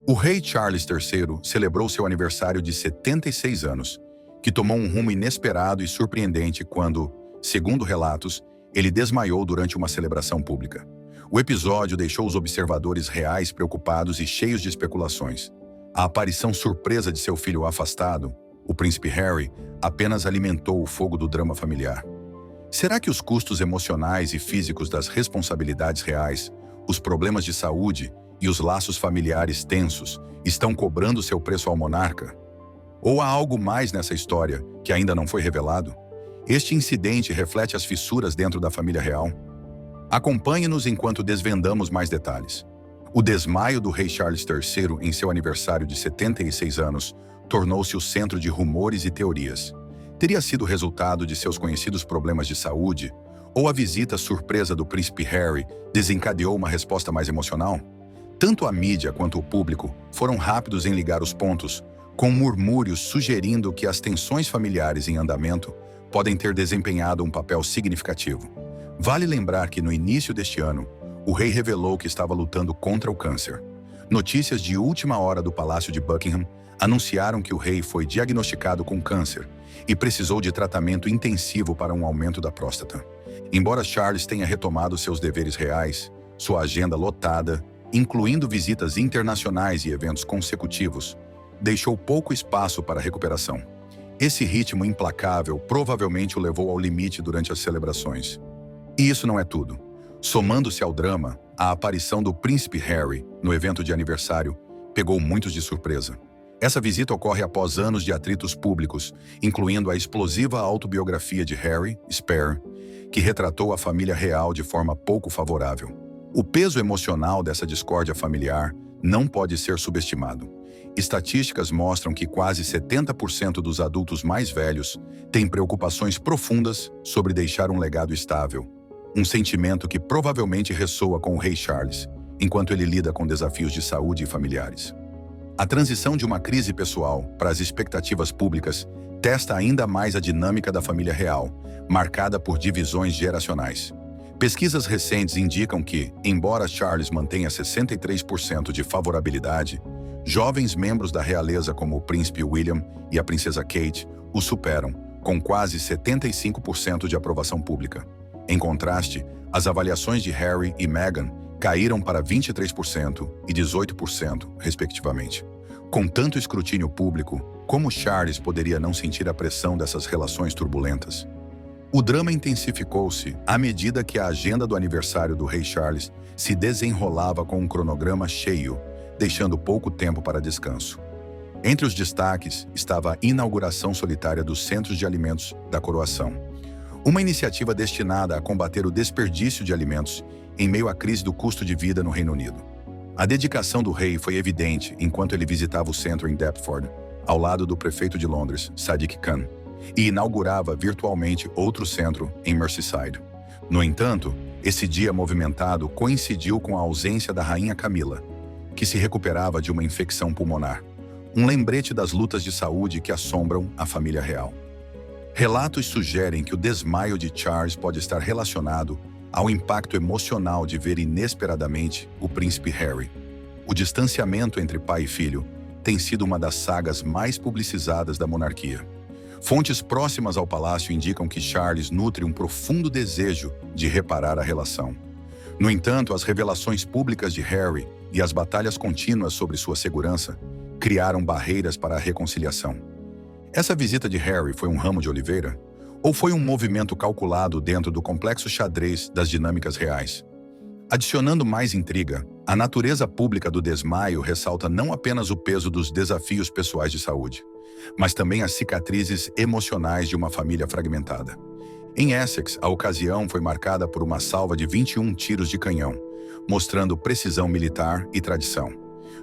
O rei Charles III celebrou seu aniversário de 76 anos, que tomou um rumo inesperado e surpreendente quando, segundo relatos, ele desmaiou durante uma celebração pública. O episódio deixou os observadores reais preocupados e cheios de especulações. A aparição surpresa de seu filho afastado, o príncipe Harry, apenas alimentou o fogo do drama familiar. Será que os custos emocionais e físicos das responsabilidades reais, os problemas de saúde e os laços familiares tensos estão cobrando seu preço ao monarca? Ou há algo mais nessa história que ainda não foi revelado? Este incidente reflete as fissuras dentro da família real? Acompanhe-nos enquanto desvendamos mais detalhes. O desmaio do rei Charles III em seu aniversário de 76 anos tornou-se o centro de rumores e teorias. Teria sido resultado de seus conhecidos problemas de saúde, ou a visita surpresa do príncipe Harry desencadeou uma resposta mais emocional? Tanto a mídia quanto o público foram rápidos em ligar os pontos, com murmúrios sugerindo que as tensões familiares em andamento podem ter desempenhado um papel significativo. Vale lembrar que no início deste ano, o rei revelou que estava lutando contra o câncer. Notícias de última hora do Palácio de Buckingham anunciaram que o rei foi diagnosticado com câncer e precisou de tratamento intensivo para um aumento da próstata. Embora Charles tenha retomado seus deveres reais, sua agenda lotada, incluindo visitas internacionais e eventos consecutivos, deixou pouco espaço para a recuperação. Esse ritmo implacável provavelmente o levou ao limite durante as celebrações. E isso não é tudo. Somando-se ao drama, a aparição do príncipe Harry no evento de aniversário pegou muitos de surpresa. Essa visita ocorre após anos de atritos públicos, incluindo a explosiva autobiografia de Harry, Spare, que retratou a família real de forma pouco favorável. O peso emocional dessa discórdia familiar não pode ser subestimado. Estatísticas mostram que quase 70% dos adultos mais velhos têm preocupações profundas sobre deixar um legado estável, um sentimento que provavelmente ressoa com o rei Charles, enquanto ele lida com desafios de saúde e familiares. A transição de uma crise pessoal para as expectativas públicas testa ainda mais a dinâmica da família real, marcada por divisões geracionais. Pesquisas recentes indicam que, embora Charles mantenha 63% de favorabilidade, jovens membros da realeza como o príncipe William e a princesa Kate o superam, com quase 75% de aprovação pública. Em contraste, as avaliações de Harry e Meghan caíram para 23% e 18%, respectivamente. Com tanto escrutínio público, como Charles poderia não sentir a pressão dessas relações turbulentas? O drama intensificou-se à medida que a agenda do aniversário do rei Charles se desenrolava com um cronograma cheio, deixando pouco tempo para descanso. Entre os destaques estava a inauguração solitária dos Centros de Alimentos da Coroação, uma iniciativa destinada a combater o desperdício de alimentos em meio à crise do custo de vida no Reino Unido. A dedicação do rei foi evidente enquanto ele visitava o centro em Deptford, ao lado do prefeito de Londres, Sadiq Khan, e inaugurava virtualmente outro centro em Merseyside. No entanto, esse dia movimentado coincidiu com a ausência da rainha Camila, que se recuperava de uma infecção pulmonar, um lembrete das lutas de saúde que assombram a família real. Relatos sugerem que o desmaio de Charles pode estar relacionado ao impacto emocional de ver inesperadamente o príncipe Harry. O distanciamento entre pai e filho tem sido uma das sagas mais publicizadas da monarquia. Fontes próximas ao palácio indicam que Charles nutre um profundo desejo de reparar a relação. No entanto, as revelações públicas de Harry e as batalhas contínuas sobre sua segurança criaram barreiras para a reconciliação. Essa visita de Harry foi um ramo de oliveira? Ou foi um movimento calculado dentro do complexo xadrez das dinâmicas reais? Adicionando mais intriga, a natureza pública do desmaio ressalta não apenas o peso dos desafios pessoais de saúde, mas também as cicatrizes emocionais de uma família fragmentada. Em Essex, a ocasião foi marcada por uma salva de 21 tiros de canhão, mostrando precisão militar e tradição.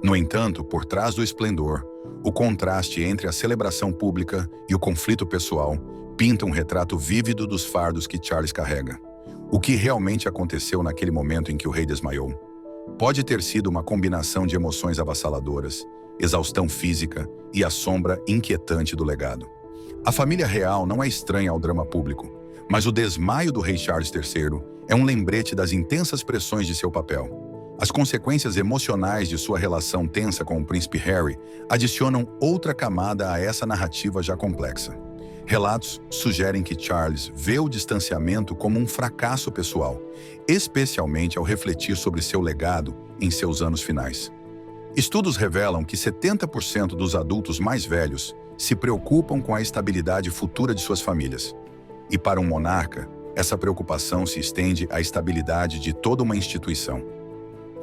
No entanto, por trás do esplendor, o contraste entre a celebração pública e o conflito pessoal pinta um retrato vívido dos fardos que Charles carrega. O que realmente aconteceu naquele momento em que o rei desmaiou? Pode ter sido uma combinação de emoções avassaladoras, exaustão física e a sombra inquietante do legado. A família real não é estranha ao drama público, mas o desmaio do rei Charles III é um lembrete das intensas pressões de seu papel. As consequências emocionais de sua relação tensa com o príncipe Harry adicionam outra camada a essa narrativa já complexa. Relatos sugerem que Charles vê o distanciamento como um fracasso pessoal, especialmente ao refletir sobre seu legado em seus anos finais. Estudos revelam que 70% dos adultos mais velhos se preocupam com a estabilidade futura de suas famílias. E para um monarca, essa preocupação se estende à estabilidade de toda uma instituição.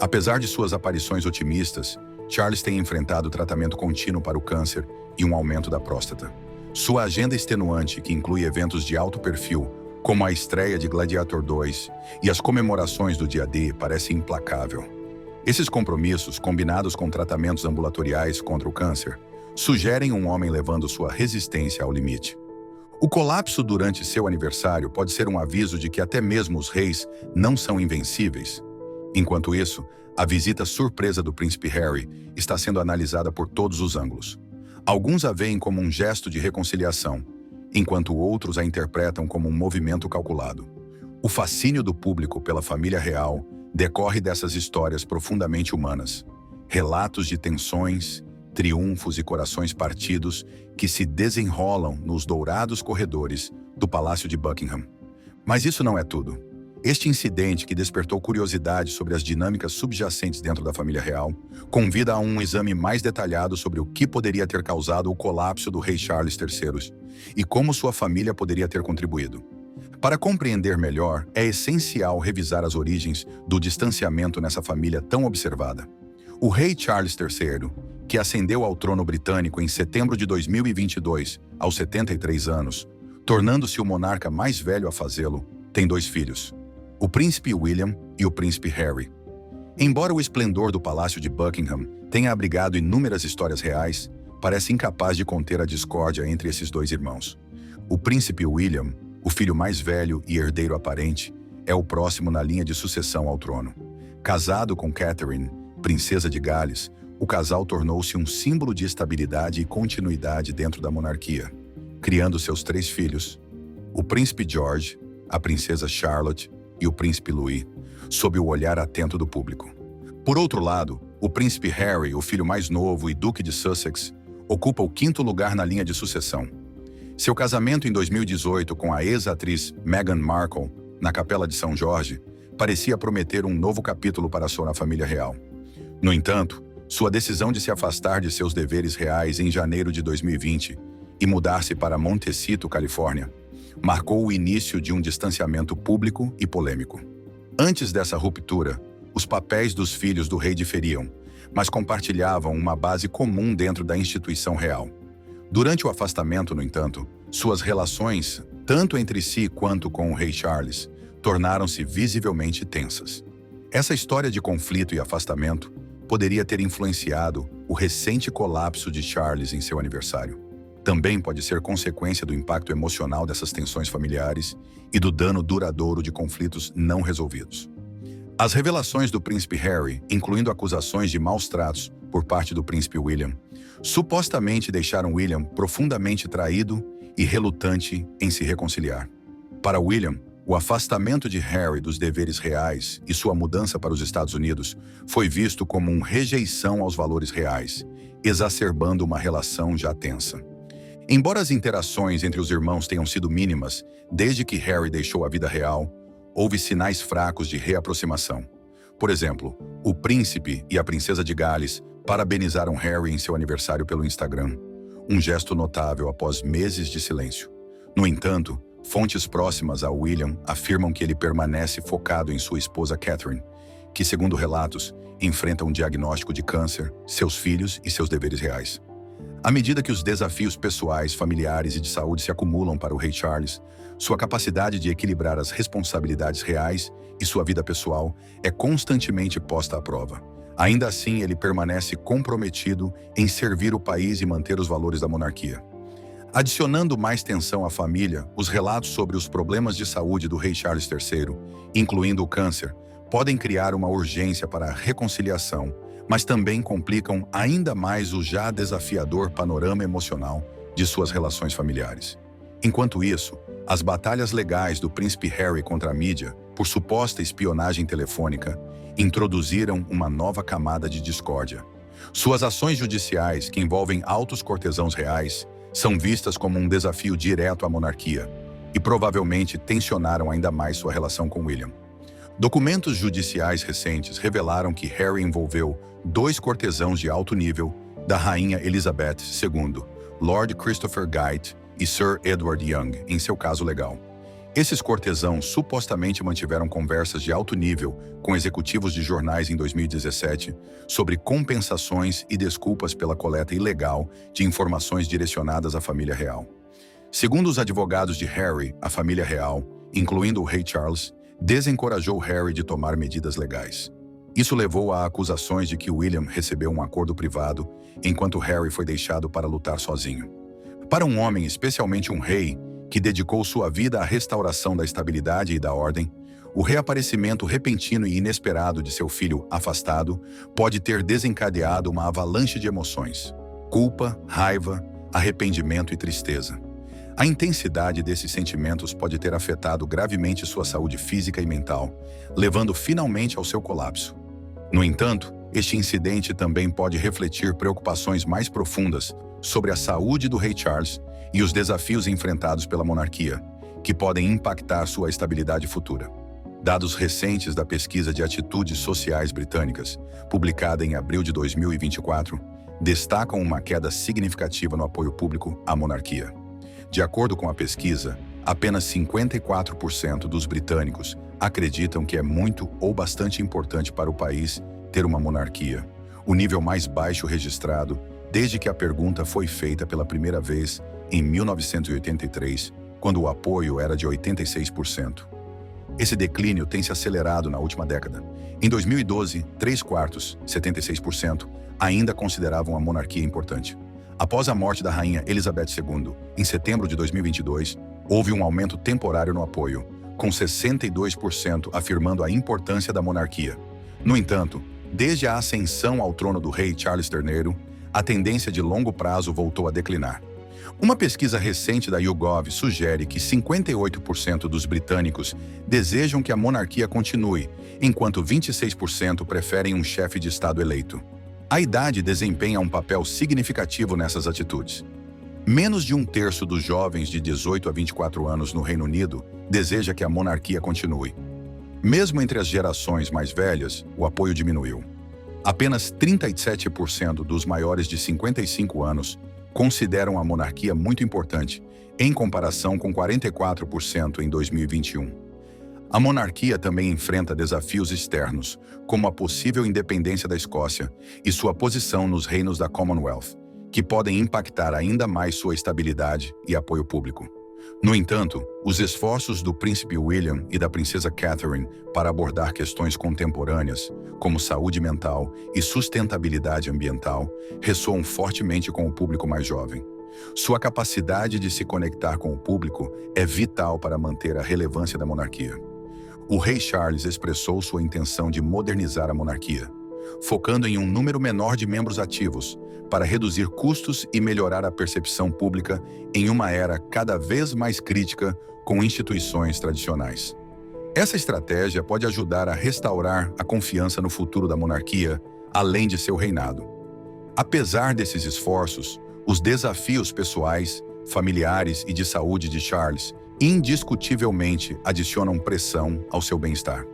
Apesar de suas aparições otimistas, Charles tem enfrentado tratamento contínuo para o câncer e um aumento da próstata. Sua agenda extenuante, que inclui eventos de alto perfil, como a estreia de Gladiator II e as comemorações do dia D, parece implacável. Esses compromissos, combinados com tratamentos ambulatoriais contra o câncer, sugerem um homem levando sua resistência ao limite. O colapso durante seu aniversário pode ser um aviso de que até mesmo os reis não são invencíveis. Enquanto isso, a visita surpresa do príncipe Harry está sendo analisada por todos os ângulos. Alguns a veem como um gesto de reconciliação, enquanto outros a interpretam como um movimento calculado. O fascínio do público pela família real decorre dessas histórias profundamente humanas, relatos de tensões, triunfos e corações partidos que se desenrolam nos dourados corredores do Palácio de Buckingham. Mas isso não é tudo. Este incidente, que despertou curiosidade sobre as dinâmicas subjacentes dentro da família real, convida a um exame mais detalhado sobre o que poderia ter causado o colapso do rei Charles III e como sua família poderia ter contribuído. Para compreender melhor, é essencial revisar as origens do distanciamento nessa família tão observada. O rei Charles III, que ascendeu ao trono britânico em setembro de 2022, aos 73 anos, tornando-se o monarca mais velho a fazê-lo, tem 2 filhos: o príncipe William e o príncipe Harry. Embora o esplendor do Palácio de Buckingham tenha abrigado inúmeras histórias reais, parece incapaz de conter a discórdia entre esses 2 irmãos. O príncipe William, o filho mais velho e herdeiro aparente, é o próximo na linha de sucessão ao trono. Casado com Catherine, princesa de Gales, o casal tornou-se um símbolo de estabilidade e continuidade dentro da monarquia, criando seus 3 filhos: o príncipe George, a princesa Charlotte e o príncipe Louis, sob o olhar atento do público. Por outro lado, o príncipe Harry, o filho mais novo e duque de Sussex, ocupa o 5º lugar na linha de sucessão. Seu casamento em 2018 com a ex-atriz Meghan Markle, na Capela de São Jorge, parecia prometer um novo capítulo para sua família real. No entanto, sua decisão de se afastar de seus deveres reais em janeiro de 2020 e mudar-se para Montecito, Califórnia, marcou o início de um distanciamento público e polêmico. Antes dessa ruptura, os papéis dos filhos do rei diferiam, mas compartilhavam uma base comum dentro da instituição real. Durante o afastamento, no entanto, suas relações, tanto entre si quanto com o rei Charles, tornaram-se visivelmente tensas. Essa história de conflito e afastamento poderia ter influenciado o recente colapso de Charles em seu aniversário. Também pode ser consequência do impacto emocional dessas tensões familiares e do dano duradouro de conflitos não resolvidos. As revelações do príncipe Harry, incluindo acusações de maus tratos por parte do príncipe William, supostamente deixaram William profundamente traído e relutante em se reconciliar. Para William, o afastamento de Harry dos deveres reais e sua mudança para os Estados Unidos foi visto como uma rejeição aos valores reais, exacerbando uma relação já tensa. Embora as interações entre os irmãos tenham sido mínimas desde que Harry deixou a vida real, houve sinais fracos de reaproximação. Por exemplo, o príncipe e a princesa de Gales parabenizaram Harry em seu aniversário pelo Instagram, um gesto notável após meses de silêncio. No entanto, fontes próximas a William afirmam que ele permanece focado em sua esposa Catherine, que, segundo relatos, enfrenta um diagnóstico de câncer, seus filhos e seus deveres reais. À medida que os desafios pessoais, familiares e de saúde se acumulam para o rei Charles, sua capacidade de equilibrar as responsabilidades reais e sua vida pessoal é constantemente posta à prova. Ainda assim, ele permanece comprometido em servir o país e manter os valores da monarquia. Adicionando mais tensão à família, os relatos sobre os problemas de saúde do rei Charles III, incluindo o câncer, podem criar uma urgência para a reconciliação, mas também complicam ainda mais o já desafiador panorama emocional de suas relações familiares. Enquanto isso, as batalhas legais do príncipe Harry contra a mídia, por suposta espionagem telefônica, introduziram uma nova camada de discórdia. Suas ações judiciais, que envolvem altos cortesãos reais, são vistas como um desafio direto à monarquia e provavelmente tensionaram ainda mais sua relação com William. Documentos judiciais recentes revelaram que Harry envolveu 2 cortesãos de alto nível da rainha Elizabeth II, Lord Christopher Gite e Sir Edward Young, em seu caso legal. Esses cortesãos supostamente mantiveram conversas de alto nível com executivos de jornais em 2017 sobre compensações e desculpas pela coleta ilegal de informações direcionadas à família real. Segundo os advogados de Harry, a família real, incluindo o rei Charles, desencorajou Harry de tomar medidas legais. Isso levou a acusações de que William recebeu um acordo privado, enquanto Harry foi deixado para lutar sozinho. Para um homem, especialmente um rei, que dedicou sua vida à restauração da estabilidade e da ordem, o reaparecimento repentino e inesperado de seu filho afastado pode ter desencadeado uma avalanche de emoções: culpa, raiva, arrependimento e tristeza. A intensidade desses sentimentos pode ter afetado gravemente sua saúde física e mental, levando finalmente ao seu colapso. No entanto, este incidente também pode refletir preocupações mais profundas sobre a saúde do rei Charles e os desafios enfrentados pela monarquia, que podem impactar sua estabilidade futura. Dados recentes da pesquisa de atitudes sociais britânicas, publicada em abril de 2024, destacam uma queda significativa no apoio público à monarquia. De acordo com a pesquisa, apenas 54% dos britânicos acreditam que é muito ou bastante importante para o país ter uma monarquia, o nível mais baixo registrado desde que a pergunta foi feita pela primeira vez em 1983, quando o apoio era de 86%. Esse declínio tem se acelerado na última década. Em 2012, 3/4, 76%, ainda consideravam a monarquia importante. Após a morte da rainha Elizabeth II, em setembro de 2022, houve um aumento temporário no apoio, com 62% afirmando a importância da monarquia. No entanto, desde a ascensão ao trono do rei Charles III, a tendência de longo prazo voltou a declinar. Uma pesquisa recente da YouGov sugere que 58% dos britânicos desejam que a monarquia continue, enquanto 26% preferem um chefe de Estado eleito. A idade desempenha um papel significativo nessas atitudes. Menos de 1/3 dos jovens de 18 a 24 anos no Reino Unido deseja que a monarquia continue. Mesmo entre as gerações mais velhas, o apoio diminuiu. Apenas 37% dos maiores de 55 anos consideram a monarquia muito importante, em comparação com 44% em 2021. A monarquia também enfrenta desafios externos, como a possível independência da Escócia e sua posição nos reinos da Commonwealth, que podem impactar ainda mais sua estabilidade e apoio público. No entanto, os esforços do príncipe William e da princesa Catherine para abordar questões contemporâneas, como saúde mental e sustentabilidade ambiental, ressoam fortemente com o público mais jovem. Sua capacidade de se conectar com o público é vital para manter a relevância da monarquia. O rei Charles expressou sua intenção de modernizar a monarquia, focando em um número menor de membros ativos, para reduzir custos e melhorar a percepção pública em uma era cada vez mais crítica com instituições tradicionais. Essa estratégia pode ajudar a restaurar a confiança no futuro da monarquia, além de seu reinado. Apesar desses esforços, os desafios pessoais, familiares e de saúde de Charles indiscutivelmente adicionam pressão ao seu bem-estar.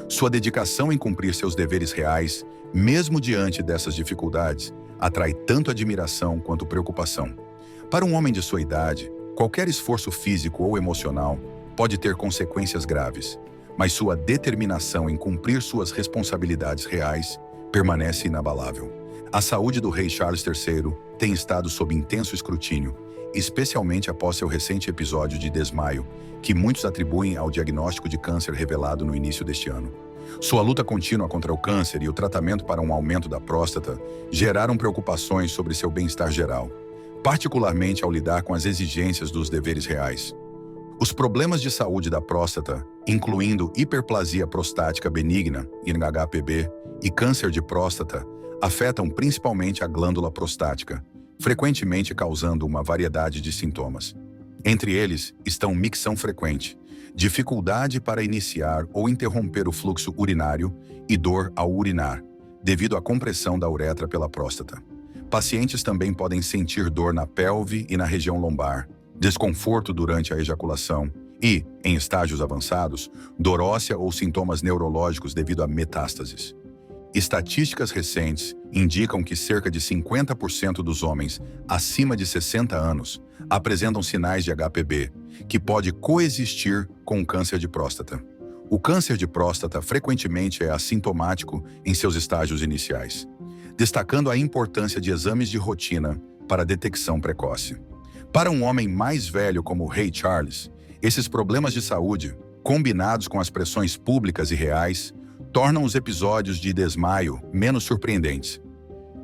Sua dedicação em cumprir seus deveres reais, mesmo diante dessas dificuldades, atrai tanto admiração quanto preocupação. Para um homem de sua idade, qualquer esforço físico ou emocional pode ter consequências graves, mas sua determinação em cumprir suas responsabilidades reais permanece inabalável. A saúde do rei Charles III tem estado sob intenso escrutínio, especialmente após seu recente episódio de desmaio, que muitos atribuem ao diagnóstico de câncer revelado no início deste ano. Sua luta contínua contra o câncer e o tratamento para um aumento da próstata geraram preocupações sobre seu bem-estar geral, particularmente ao lidar com as exigências dos deveres reais. Os problemas de saúde da próstata, incluindo hiperplasia prostática benigna, HPB, e câncer de próstata, afetam principalmente a glândula prostática, frequentemente causando uma variedade de sintomas. Entre eles estão micção frequente, dificuldade para iniciar ou interromper o fluxo urinário e dor ao urinar, devido à compressão da uretra pela próstata. Pacientes também podem sentir dor na pelve e na região lombar, desconforto durante a ejaculação e, em estágios avançados, dor óssea ou sintomas neurológicos devido a metástases. Estatísticas recentes indicam que cerca de 50% dos homens acima de 60 anos apresentam sinais de HPV, que pode coexistir com o câncer de próstata. O câncer de próstata frequentemente é assintomático em seus estágios iniciais, destacando a importância de exames de rotina para detecção precoce. Para um homem mais velho como o Rei Charles, esses problemas de saúde, combinados com as pressões públicas e reais, tornam os episódios de desmaio menos surpreendentes.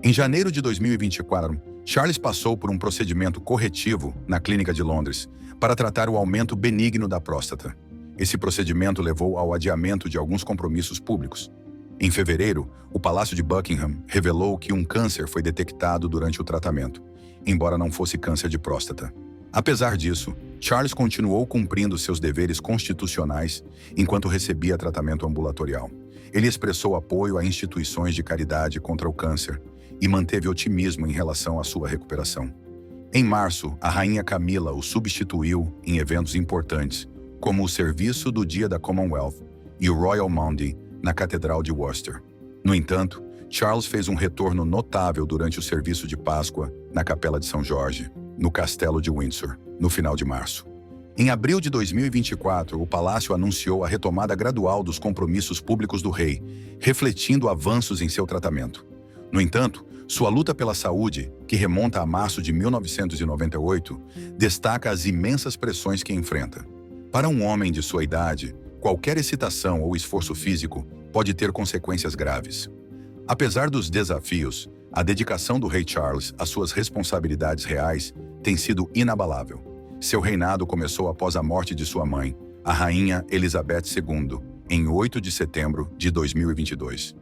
Em janeiro de 2024, Charles passou por um procedimento corretivo na Clínica de Londres para tratar o aumento benigno da próstata. Esse procedimento levou ao adiamento de alguns compromissos públicos. Em fevereiro, o Palácio de Buckingham revelou que um câncer foi detectado durante o tratamento, embora não fosse câncer de próstata. Apesar disso, Charles continuou cumprindo seus deveres constitucionais enquanto recebia tratamento ambulatorial. Ele expressou apoio a instituições de caridade contra o câncer e manteve otimismo em relação à sua recuperação. Em março, a rainha Camila o substituiu em eventos importantes, como o serviço do Dia da Commonwealth e o Royal Maundy na Catedral de Worcester. No entanto, Charles fez um retorno notável durante o serviço de Páscoa na Capela de São Jorge, no Castelo de Windsor, no final de março. Em abril de 2024, o palácio anunciou a retomada gradual dos compromissos públicos do rei, refletindo avanços em seu tratamento. No entanto, sua luta pela saúde, que remonta a março de 1998, destaca as imensas pressões que enfrenta. Para um homem de sua idade, qualquer excitação ou esforço físico pode ter consequências graves. Apesar dos desafios, a dedicação do rei Charles às suas responsabilidades reais tem sido inabalável. Seu reinado começou após a morte de sua mãe, a rainha Elizabeth II, em 8 de setembro de 2022.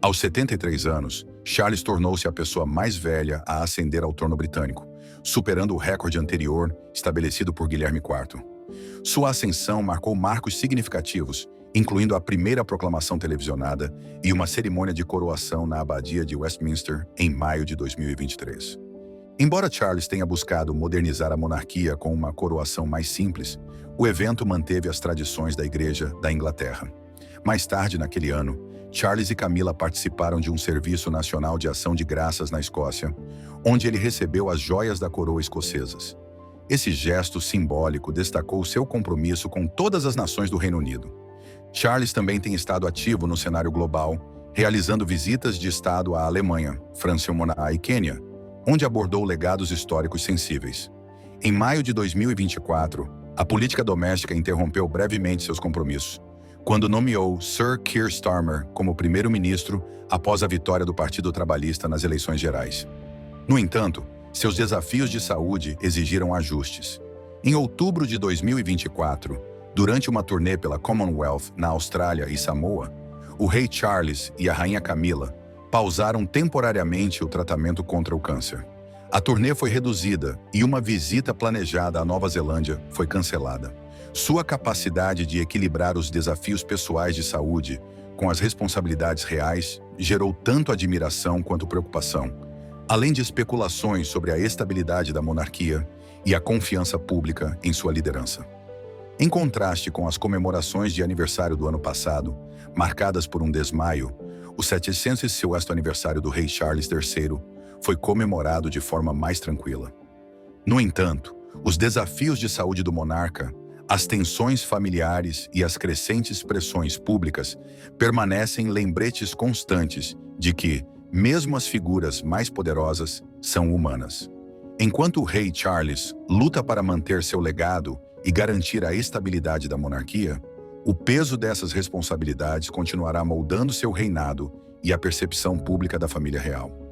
Aos 73 anos, Charles tornou-se a pessoa mais velha a ascender ao trono britânico, superando o recorde anterior estabelecido por Guilherme IV. Sua ascensão marcou marcos significativos, incluindo a primeira proclamação televisionada e uma cerimônia de coroação na Abadia de Westminster em maio de 2023. Embora Charles tenha buscado modernizar a monarquia com uma coroação mais simples, o evento manteve as tradições da Igreja da Inglaterra. Mais tarde naquele ano, Charles e Camila participaram de um serviço nacional de ação de graças na Escócia, onde ele recebeu as joias da coroa escocesas. Esse gesto simbólico destacou seu compromisso com todas as nações do Reino Unido. Charles também tem estado ativo no cenário global, realizando visitas de Estado à Alemanha, França e Quênia, onde abordou legados históricos sensíveis. Em maio de 2024, a política doméstica interrompeu brevemente seus compromissos, quando nomeou Sir Keir Starmer como primeiro-ministro após a vitória do Partido Trabalhista nas eleições gerais. No entanto, seus desafios de saúde exigiram ajustes. Em outubro de 2024, durante uma turnê pela Commonwealth na Austrália e Samoa, o rei Charles e a rainha Camila pausaram temporariamente o tratamento contra o câncer. A turnê foi reduzida e uma visita planejada à Nova Zelândia foi cancelada. Sua capacidade de equilibrar os desafios pessoais de saúde com as responsabilidades reais gerou tanto admiração quanto preocupação, além de especulações sobre a estabilidade da monarquia e a confiança pública em sua liderança. Em contraste com as comemorações de aniversário do ano passado, marcadas por um desmaio, o 706º aniversário do rei Charles III foi comemorado de forma mais tranquila. No entanto, os desafios de saúde do monarca, as tensões familiares e as crescentes pressões públicas permanecem lembretes constantes de que, mesmo as figuras mais poderosas, são humanas. Enquanto o rei Charles luta para manter seu legado e garantir a estabilidade da monarquia, o peso dessas responsabilidades continuará moldando seu reinado e a percepção pública da família real.